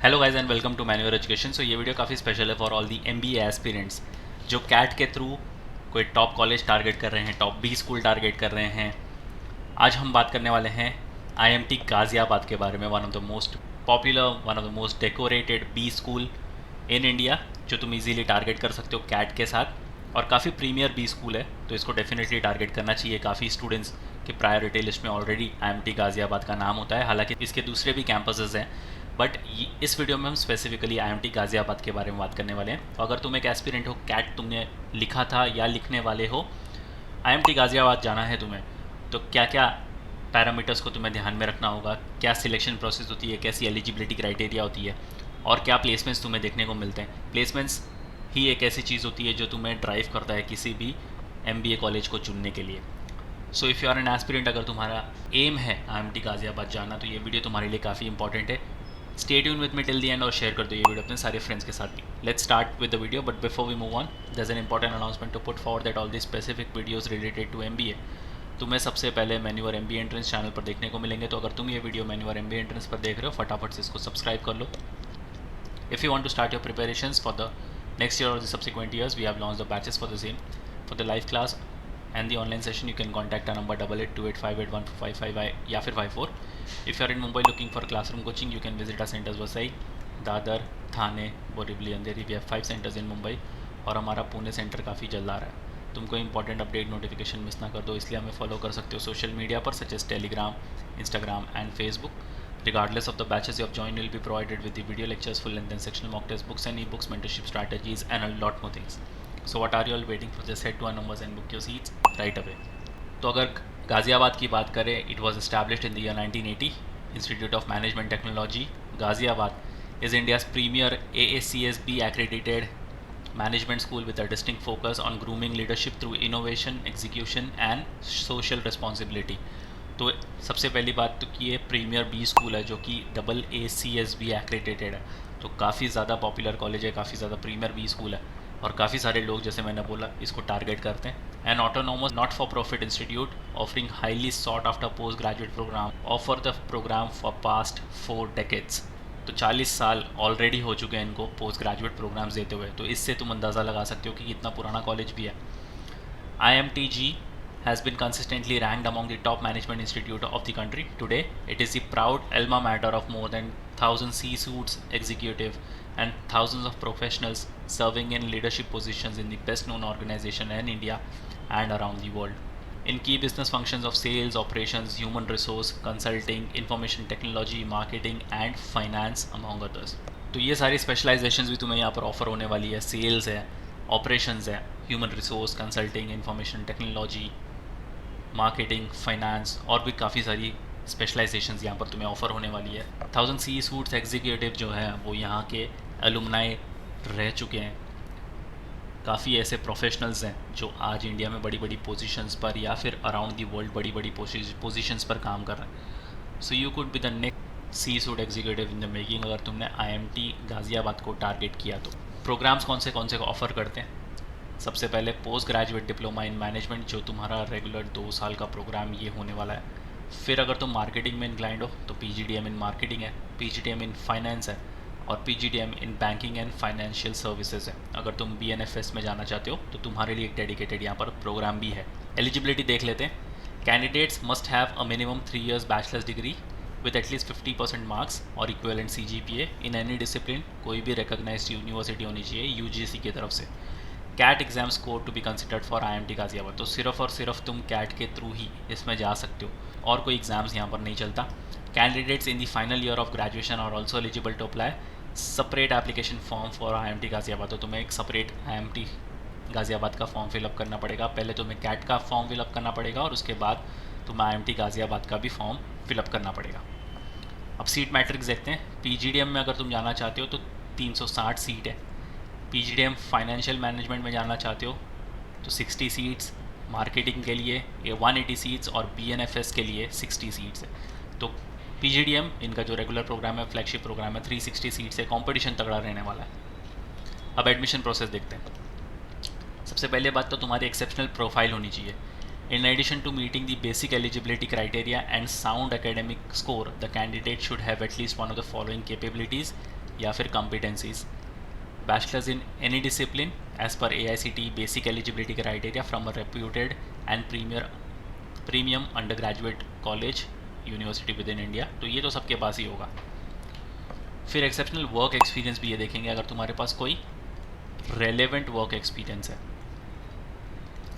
Hello guys and welcome to मैन्यूअर education. So ये video काफ़ी स्पेशल है for all the MBA aspirants जो कैट के थ्रू कोई टॉप कॉलेज टारगेट कर रहे हैं, टॉप बी स्कूल टारगेट कर रहे हैं। आज हम बात करने वाले हैं आईएमटी गाज़ियाबाद के बारे में, one of the most popular, one of the most decorated B school in India, जो तुम इजीली टारगेट कर सकते हो कैट के साथ। और काफ़ी प्रीमियर बी स्कूल है, तो इसको डेफिनेटली टारगेट करना चाहिए। काफ़ी स्टूडेंट्स के प्रायोरिटी लिस्ट में ऑलरेडी आईएमटी गाज़ियाबाद का नाम होता है, हालांकि इसके दूसरे भी कैंपसेस हैं, बट इस वीडियो में हम स्पेसिफिकली आईएमटी गाज़ियाबाद के बारे में बात करने वाले हैं। तो अगर तुम एक एस्पिरेंट हो, कैट तुमने लिखा था या लिखने वाले हो, आईएमटी गाज़ियाबाद जाना है तुम्हें, तो क्या क्या पैरामीटर्स को तुम्हें ध्यान में रखना होगा, क्या सिलेक्शन प्रोसेस होती है, कैसी एलिजिबिलिटी क्राइटेरिया होती है, और क्या प्लेसमेंट्स तुम्हें देखने को मिलते हैं। प्लेसमेंट्स ही एक ऐसी चीज़ होती है जो तुम्हें ड्राइव करता है किसी भी एमबीए कॉलेज को चुनने के लिए। So if you are an aspirant, अगर तुम्हारा एम है आईएमटी गाज़ियाबाद जाना, तो ये वीडियो तुम्हारे लिए काफ़ी इंपॉर्टेंट है। Stay tune with me till the end और शेयर कर दो ये वीडियो अपने सारे फ्रेंड्स के साथ भी। Let's start with the video, but before we move on, there is an important announcement to put forward that all the specific videos related to MBA तुम्हें सबसे पहले मैन्यूअर एमबीए एंट्रेंस चैनल पर देखने को मिलेंगे। तो अगर तुम ये वीडियो मैन्यूअर एमबीए एंट्रेंस पर देख रहे हो, फटाफट से इसको सब्सक्राइब कर लो। If you want to start your preparations for the next year or the subsequent years, we have launched the batches for the same. For the live class and the online session, you can contact our number 8828581455 या फिर 54. If you are in Mumbai looking for classroom coaching, you can visit our centers Vasai, Dadar, Thane, Borivali, Andheri. We have 5 centers in Mumbai और हमारा Pune centre काफ़ी जल्द आ रहा है। तुमको important update notification miss ना कर दो, इसलिए हमें फॉलो कर सकते हो सोशल मीडिया पर, such as Telegram, Instagram and Facebook. Regardless of the batches you have joined, you'll be provided with the video lectures, full length and sectional mock test books and ebooks, mentorship strategies and a lot more things. So what are you all waiting for? Just head to our numbers and book your seats right away. तो अगर गाज़ियाबाद की बात करें, it was established in the year 1980. Institute of Management Technology, Ghaziabad is India's premier AACSB accredited management school with a distinct focus on grooming leadership through innovation, execution and social responsibility. तो सबसे पहली बात तो कि ये premiere B school है जो कि AACSB एक्रेडिटेड है, तो काफ़ी ज़्यादा पॉपुलर कॉलेज है, काफ़ी ज़्यादा प्रीमियर बी स्कूल है और काफ़ी सारे लोग, जैसे मैंने बोला, इसको टारगेट करते हैं। An autonomous not for profit institute offering highly sought after post graduate program, offer the program for past 4 decades. तो 40 साल ऑलरेडी हो चुके हैं इनको पोस्ट ग्रेजुएट प्रोग्राम्स देते हुए, तो इससे तुम अंदाज़ा लगा सकते हो कि कितना पुराना कॉलेज भी है। IMTG has been consistently ranked among the top management institute of the country. Today, it is the proud alma mater of more than 1,000 C-suites executive and thousands of professionals serving in leadership positions in the best-known organization in India and around the world. In key business functions of sales, operations, human resource, consulting, information technology, marketing and finance among others. तो ये सारी specialisations भी तुम्हें यहाँ पर offer होने वाली है। सेल्स है, ऑपरेशंस है, human resource, consulting, information technology, marketing, finance और भी काफ़ी सारी स्पेशलाइजेशंस यहाँ पर तुम्हें ऑफ़र होने वाली है। 1,000 C-suites एग्जीक्यूटिव जो है वो यहाँ के एलुमनाई रह चुके हैं। काफ़ी ऐसे प्रोफेशनल्स हैं जो आज इंडिया में बड़ी बड़ी पोजीशंस पर या फिर अराउंड दी वर्ल्ड बड़ी बड़ी पोजीशंस पर काम कर रहे हैं। So you could be the next C-suite executive in the making, अगर तुमने IMT गाज़ियाबाद को टारगेट किया तो। प्रोग्राम्स कौन से ऑफ़र करते हैं? सबसे पहले post graduate diploma in management, जो तुम्हारा रेगुलर 2 साल का प्रोग्राम ये होने वाला है। फिर अगर तुम मार्केटिंग में इंक्लाइंड हो तो PGDM इन मार्केटिंग है, PGDM इन फाइनेंस है और PGDM in banking and financial services है। अगर तुम BNFS में जाना चाहते हो तो तुम्हारे लिए एक डेडिकेटेड यहाँ पर प्रोग्राम भी है। एलिजिबिलिटी देख लेते हैं। Candidates must have a minimum 3 years bachelors degree with at least 50% marks और equivalent CGPA in any discipline. कोई भी रिकॉग्नाइज्ड यूनिवर्सिटी होनी चाहिए UGC की तरफ से। CAT exam score to be considered for IMT Ghaziabad, तो सिर्फ और सिर्फ तुम कैट के थ्रू ही इसमें जा सकते हो और कोई एग्जाम्स यहाँ पर नहीं चलता। Candidates in the final year of graduation are also eligible to apply separate application form for IMT Ghaziabad. तो तुम्हें एक सेपरेट IMT गाज़ियाबाद का फॉर्म फिलअप करना पड़ेगा। पहले तुम्हें कैट का फॉर्म फिलअप करना पड़ेगा और उसके बाद तुम्हें IMT गाज़ियाबाद का भी फॉर्म फिलअप करना पड़ेगा। अब सीट मैट्रिक्स देखते हैं। PGDM में अगर तुम जाना चाहते हो तो 360 सीट है। PGDM फाइनेंशियल मैनेजमेंट में जाना चाहते हो तो 60 सीट्स, मार्केटिंग के लिए ये 180 सीट्स और BNFS के लिए 60 सीट्स है। तो PGDM इनका जो रेगुलर प्रोग्राम है, फ्लैगशिप प्रोग्राम है, 360 सीट्स है। कंपटीशन तगड़ा रहने वाला है। अब एडमिशन प्रोसेस देखते हैं। सबसे पहले बात तो तुम्हारी एक्सेप्शनल प्रोफाइल होनी चाहिए। In addition to meeting the basic eligibility criteria and sound academic score, the candidate should have at least one of the following capabilities या फिर competencies. Bachelors in any discipline as per AICTE basic eligibility criteria from a reputed and premium under graduate college university within India. तो ये तो सबके पास ही होगा। फिर exceptional work experience भी ये देखेंगे, अगर तुम्हारे पास कोई रेलेवेंट वर्क एक्सपीरियंस है।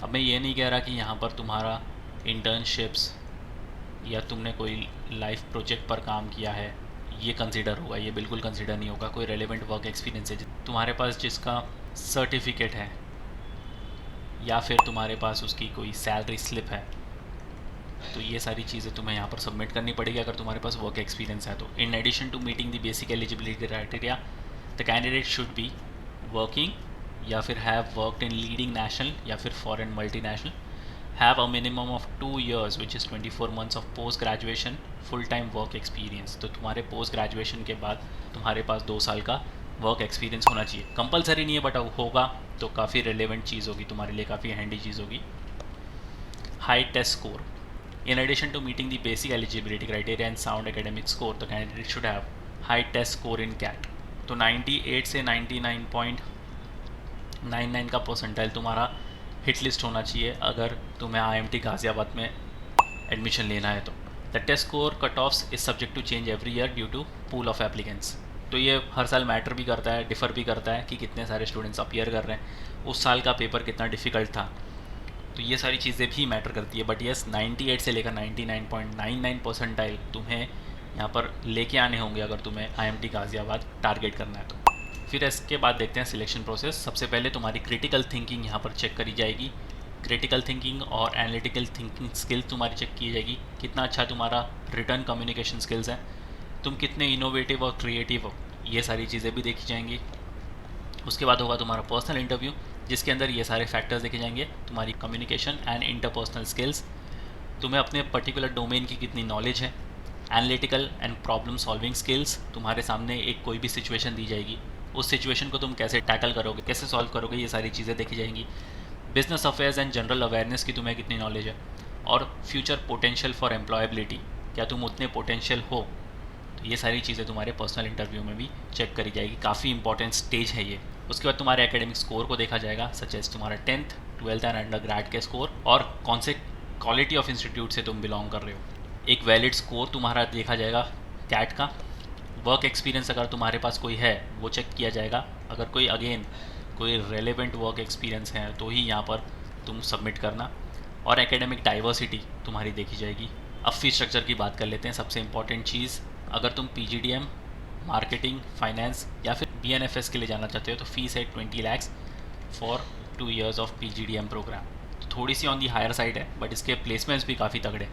अब मैं ये नहीं कह रहा कि यहाँ पर तुम्हारा इंटर्नशिप्स या तुमने कोई लाइफ प्रोजेक्ट पर काम किया है ये कंसिडर होगा, ये बिल्कुल कंसिडर नहीं होगा। कोई रेलेवेंट वर्क एक्सपीरियंस है तुम्हारे पास जिसका सर्टिफिकेट है या फिर तुम्हारे पास उसकी कोई सैलरी स्लिप है, तो ये सारी चीज़ें तुम्हें यहाँ पर सबमिट करनी पड़ेगी अगर तुम्हारे पास वर्क एक्सपीरियंस है तो। In addition to meeting the basic eligibility criteria the candidate should be working या फिर have worked in leading national या फिर foreign multinational, have a minimum of 2 years which is 24 months of post graduation full time work experience. तो तुम्हारे post graduation के बाद तुम्हारे पास 2 साल का वर्क एक्सपीरियंस होना चाहिए। कंपलसरी नहीं है बट होगा तो काफ़ी रिलेवेंट चीज़ होगी तुम्हारे लिए, काफ़ी हैंडी चीज़ होगी। High test score in addition to meeting the basic eligibility criteria and sound academic score the candidate should have high test score in CAT. तो 98 से 99.99 का परसेंटाइल तुम्हारा हिट लिस्ट होना चाहिए अगर तुम्हें IMT गाज़ियाबाद में एडमिशन लेना है तो। The test score cut offs is subject to change every year due to pool of applicants. तो ये हर साल मैटर भी करता है, डिफ़र भी करता है कि कितने सारे स्टूडेंट्स अपीयर कर रहे हैं, उस साल का पेपर कितना डिफ़िकल्ट था, तो ये सारी चीज़ें भी मैटर करती है। बट यस 98 से लेकर 99.99 परसेंटाइल तुम्हें यहाँ पर लेके आने होंगे अगर तुम्हें IMT गाज़ियाबाद टारगेट करना है तो। फिर इसके बाद देखते हैं सिलेक्शन प्रोसेस। सबसे पहले तुम्हारी क्रिटिकल थिंकिंग यहाँ पर चेक करी जाएगी। क्रिटिकल थिंकिंग और एनालिटिकल थिंकिंग स्किल तुम्हारी चेक की जाएगी, कितना अच्छा तुम्हारा रिटर्न कम्युनिकेशन स्किल्स है, तुम कितने इनोवेटिव और क्रिएटिव हो, ये सारी चीज़ें भी देखी जाएंगी। उसके बाद होगा तुम्हारा पर्सनल इंटरव्यू जिसके अंदर ये सारे फैक्टर्स देखे जाएंगे, तुम्हारी कम्युनिकेशन एंड इंटरपर्सनल स्किल्स, तुम्हें अपने पर्टिकुलर डोमेन की कितनी नॉलेज है, analytical and problem solving skills, तुम्हारे सामने एक कोई भी सिचुएशन दी जाएगी उस सिचुएशन को तुम कैसे टैकल करोगे, कैसे सॉल्व करोगे, ये सारी चीज़ें देखी जाएंगी। Business affairs and general awareness की तुम्हें कितनी नॉलेज है, और फ्यूचर पोटेंशियल फॉर एम्प्लॉयबिलिटी, क्या तुम उतने पोटेंशियल हो, तो ये सारी चीज़ें तुम्हारे पर्सनल इंटरव्यू में भी चेक करी जाएगी। काफ़ी इंपॉर्टेंट स्टेज है ये। उसके बाद तुम्हारे एकेडमिक स्कोर को देखा जाएगा, सच एज तुम्हारा 10th 12th and under grade के स्कोर और कौन से क्वालिटी ऑफ इंस्टीट्यूट से तुम बिलोंग कर रहे हो। एक वैलिड स्कोर तुम्हारा देखा जाएगा कैट का। वर्क एक्सपीरियंस अगर तुम्हारे पास कोई है वो चेक किया जाएगा, अगर कोई कोई रेलेवेंट वर्क एक्सपीरियंस है तो ही यहाँ पर तुम सबमिट करना। और एकेडमिक डाइवर्सिटी तुम्हारी देखी जाएगी। अब फीस स्ट्रक्चर की बात कर लेते हैं। सबसे इंपॉर्टेंट चीज़, अगर तुम PGDM, मार्केटिंग, फाइनेंस या फिर BNFS के लिए जाना चाहते हो तो फीस है 20 lakhs for 2 years of PGDM program. तो थोड़ी सी ऑन दी हायर साइड है बट इसके प्लेसमेंट्स भी काफ़ी तगड़े।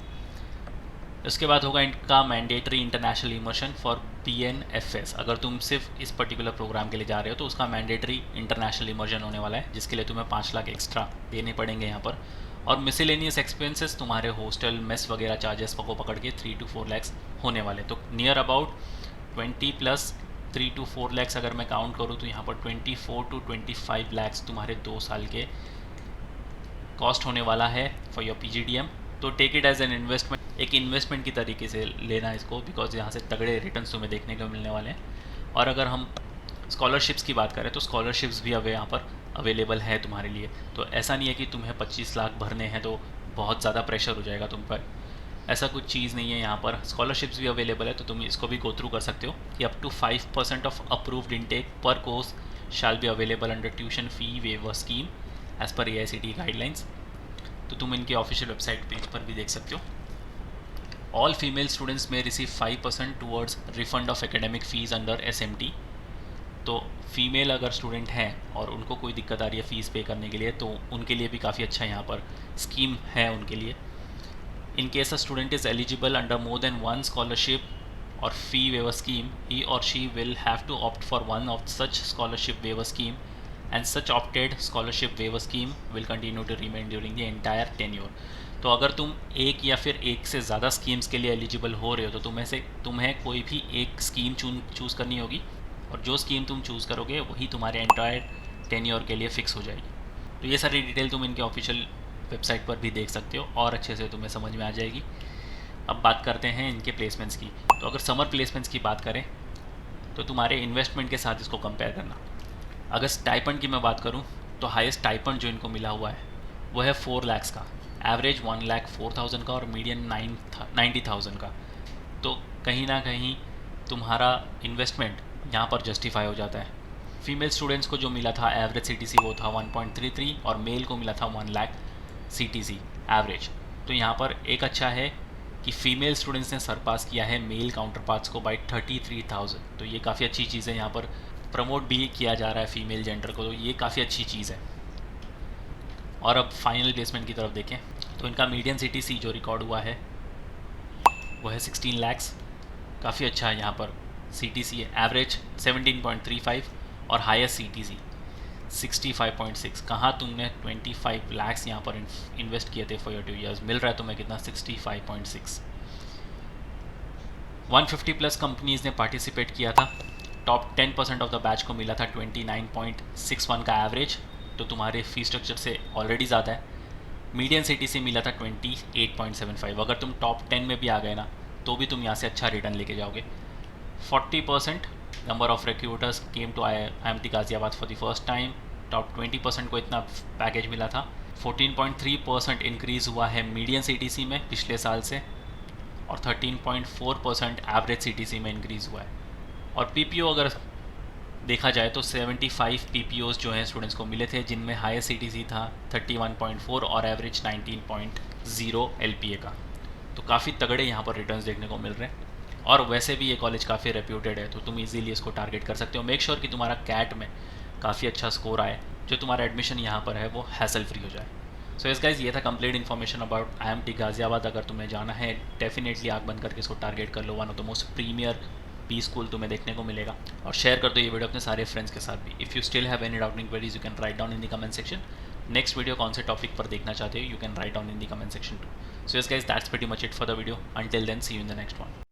उसके बाद होगा इनका mandatory international immersion for BNFS। अगर तुम सिर्फ इस पर्टिकुलर प्रोग्राम के लिए जा रहे हो तो उसका मैंडेटरी इंटरनेशनल इमर्शन होने वाला है, जिसके लिए तुम्हें 5 लाख एक्स्ट्रा देने पड़ेंगे यहाँ पर। और मिसलेनियस एक्सपेंसेस तुम्हारे हॉस्टल मेस वगैरह चार्जेस को पकड़ के 3 to 4 lakhs होने वाले। तो नियर अबाउट 20 + 3 to 4 lakhs अगर मैं काउंट करूँ तो यहाँ पर 24 to 25 lakhs तुम्हारे 2 साल के कॉस्ट होने वाला है फॉर योर PGDM। तो take it as an investment, एक इन्वेस्टमेंट की तरीके से लेना इसको, बिकॉज यहाँ से तगड़े रिटर्न्स तुम्हें देखने को मिलने वाले हैं। और अगर हम स्कॉलरशिप्स की बात करें तो स्कॉलरशिप्स भी अब यहाँ पर अवेलेबल है तुम्हारे लिए। तो ऐसा नहीं है कि तुम्हें 25 लाख भरने हैं तो बहुत ज़्यादा प्रेशर हो जाएगा तुम पर, ऐसा कुछ चीज़ नहीं है। यहाँ पर स्कॉलरशिप्स भी अवेलेबल है तो तुम इसको भी गो थ्रू कर सकते हो कि up to 5% of approved intake पर course shall be available under tuition fee waiver scheme as per AICTE guidelines. तो तुम इनके ऑफिशियल वेबसाइट पेज पर भी देख सकते हो। ऑल फीमेल स्टूडेंट्स में receive 5% towards refund of academic fees under SMT। तो फीमेल अगर स्टूडेंट हैं और उनको कोई दिक्कत आ रही है फ़ीस पे करने के लिए तो उनके लिए भी काफ़ी अच्छा यहाँ पर स्कीम है उनके लिए। In case a student is eligible under more than one scholarship or fee waiver scheme, he or she will have to opt for one of such scholarship waiver scheme, and such opted scholarship waiver scheme will continue to remain during the entire tenure। तो अगर तुम एक या फिर एक से ज़्यादा schemes के लिए एलिजिबल हो रहे हो तो तुम्हें कोई भी एक स्कीम चूज़ करनी होगी, और जो स्कीम तुम चूज़ करोगे वही तुम्हारे एंटायर टेन्योर के लिए फ़िक्स हो जाएगी। तो ये सारी डिटेल तुम इनके ऑफिशियल वेबसाइट पर भी देख सकते हो और अच्छे से तुम्हें समझ में आ जाएगी। अब बात करते हैं इनके प्लेसमेंट्स की। तो अगर समर प्लेसमेंट्स की बात करें तो तुम्हारे इन्वेस्टमेंट के साथ इसको कंपेयर करना। अगर स्टाइपेंड की मैं बात करूं तो हाईएस्ट स्टाइपेंड जो इनको मिला हुआ है वो है 4 लाख का, एवरेज 1,04,000 का और मीडियन 90,000 का। तो कहीं ना कहीं तुम्हारा इन्वेस्टमेंट यहाँ पर जस्टिफाई हो जाता है। फीमेल स्टूडेंट्स को जो मिला था एवरेज सीटीसी वो था 1.33 और मेल को मिला था 1 लाख सीटीसी एवरेज। तो यहाँ पर एक अच्छा है कि फीमेल स्टूडेंट्स ने सरपास किया है मेल काउंटर पार्ट्स को बाई 33,000। तो ये काफ़ी अच्छी चीज़ है, यहाँ पर प्रमोट भी किया जा रहा है फीमेल जेंडर को, तो ये काफ़ी अच्छी चीज़ है। और अब फाइनल प्लेसमेंट की तरफ देखें तो इनका मीडियन सीटीसी जो रिकॉर्ड हुआ है वो है 16 लैक्स, काफ़ी अच्छा है। यहाँ पर सीटीसी एवरेज 17.35 और हाईएस्ट सीटीसी 65.6। कहाँ तुमने 25 लैक्स यहाँ पर इन्वेस्ट किए थे फॉर योर 2 ईयर्स, मिल रहा है तुम्हें कितना 65.6। 150 प्लस कंपनीज ने पार्टिसिपेट किया था। टॉप 10% ऑफ द बैच को मिला था 29.61 का एवरेज, तो तुम्हारे फी स्ट्रक्चर से ऑलरेडी ज़्यादा है। मीडियन सिटी से मिला था 28.75। अगर तुम टॉप 10 में भी आ गए ना तो भी तुम यहाँ से अच्छा रिटर्न लेके जाओगे। 40% number of recruiters came to IIMT Ghaziabad for the first time. Top 20% को इतना पैकेज मिला था। 14.3% इंक्रीज़ हुआ है मीडियन सीटीसी में पिछले साल से और 13.4% एवरेज सीटीसी में इंक्रीज़ हुआ है। और पीपीओ अगर देखा जाए तो 75 पीपीओज जो हैं स्टूडेंट्स को मिले थे, जिनमें हाईएस्ट सीटीसी था 31.4 और एवरेज 19.0 एलपीए का। तो काफ़ी तगड़े यहाँ पर रिटर्न्स देखने को मिल रहे हैं। और वैसे भी ये कॉलेज काफ़ी रेप्यूटेड है, तो तुम इजीली इसको टारगेट कर सकते हो। मेक श्योर कि तुम्हारा कैट में काफ़ी अच्छा स्कोर आए, जो तुम्हारा एडमिशन यहाँ पर है वो हैसल फ्री हो जाए। सो यस गाइज, ये था complete information about IIMT Ghaziabad. अगर तुम्हें जाना है डेफिनेटली आग बंद करके इसको टारगेट कर लो। One of the most premier B school तुम्हें देखने को मिलेगा। और शेयर कर दो ये वीडियो अपने सारे फ्रेंड्स के साथ भी। If you still have any doubting queries you can write down in the comment section. Next video कौन से टॉपिक पर देखना चाहते हो you can write down in the comment section too. So yes guys, that's pretty much it for the video. Until then see you in the next one.